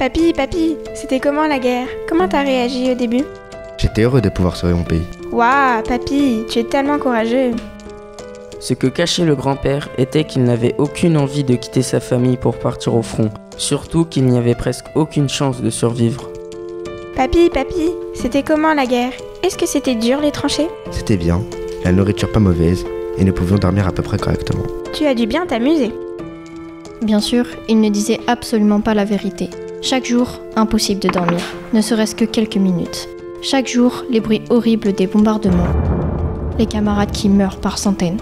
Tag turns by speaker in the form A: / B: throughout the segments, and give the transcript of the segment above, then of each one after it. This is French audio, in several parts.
A: Papy, papy, c'était comment la guerre? Comment t'as réagi au début?
B: J'étais heureux de pouvoir sauver mon pays.
A: Waouh, papy, tu es tellement courageux.
C: Ce que cachait le grand-père était qu'il n'avait aucune envie de quitter sa famille pour partir au front, surtout qu'il n'y avait presque aucune chance de survivre.
A: Papy, papy, c'était comment la guerre? Est-ce que c'était dur les tranchées?
B: C'était bien, la nourriture pas mauvaise, et nous pouvions dormir à peu près correctement.
A: Tu as dû bien t'amuser.
D: Bien sûr, il ne disait absolument pas la vérité. Chaque jour, impossible de dormir, ne serait-ce que quelques minutes. Chaque jour, les bruits horribles des bombardements. Les camarades qui meurent par centaines.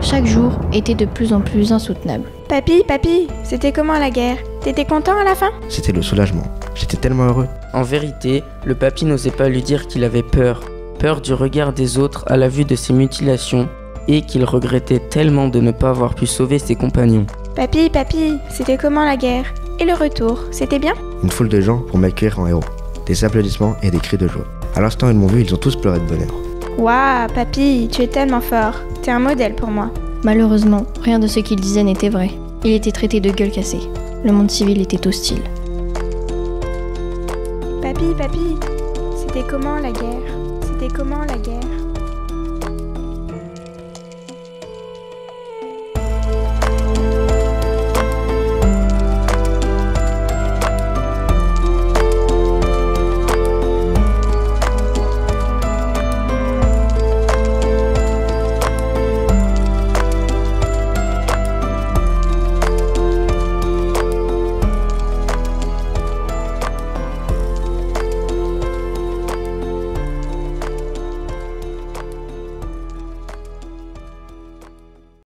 D: Chaque jour était de plus en plus insoutenable.
A: Papy, papy, c'était comment la guerre? T'étais content à la fin?
B: C'était le soulagement. J'étais tellement heureux.
C: En vérité, le papy n'osait pas lui dire qu'il avait peur. Peur du regard des autres à la vue de ses mutilations et qu'il regrettait tellement de ne pas avoir pu sauver ses compagnons.
A: Papy, papy, c'était comment la guerre? Et le retour, c'était bien?
B: Une foule de gens pour m'accueillir en héros. Des applaudissements et des cris de joie. À l'instant où ils m'ont vu, ils ont tous pleuré de bonheur.
A: Waouh, papy, tu es tellement fort. T'es un modèle pour moi.
D: Malheureusement, rien de ce qu'il disait n'était vrai. Il était traité de gueule cassée. Le monde civil était hostile.
A: Papy, papy, c'était comment la guerre? C'était comment la guerre?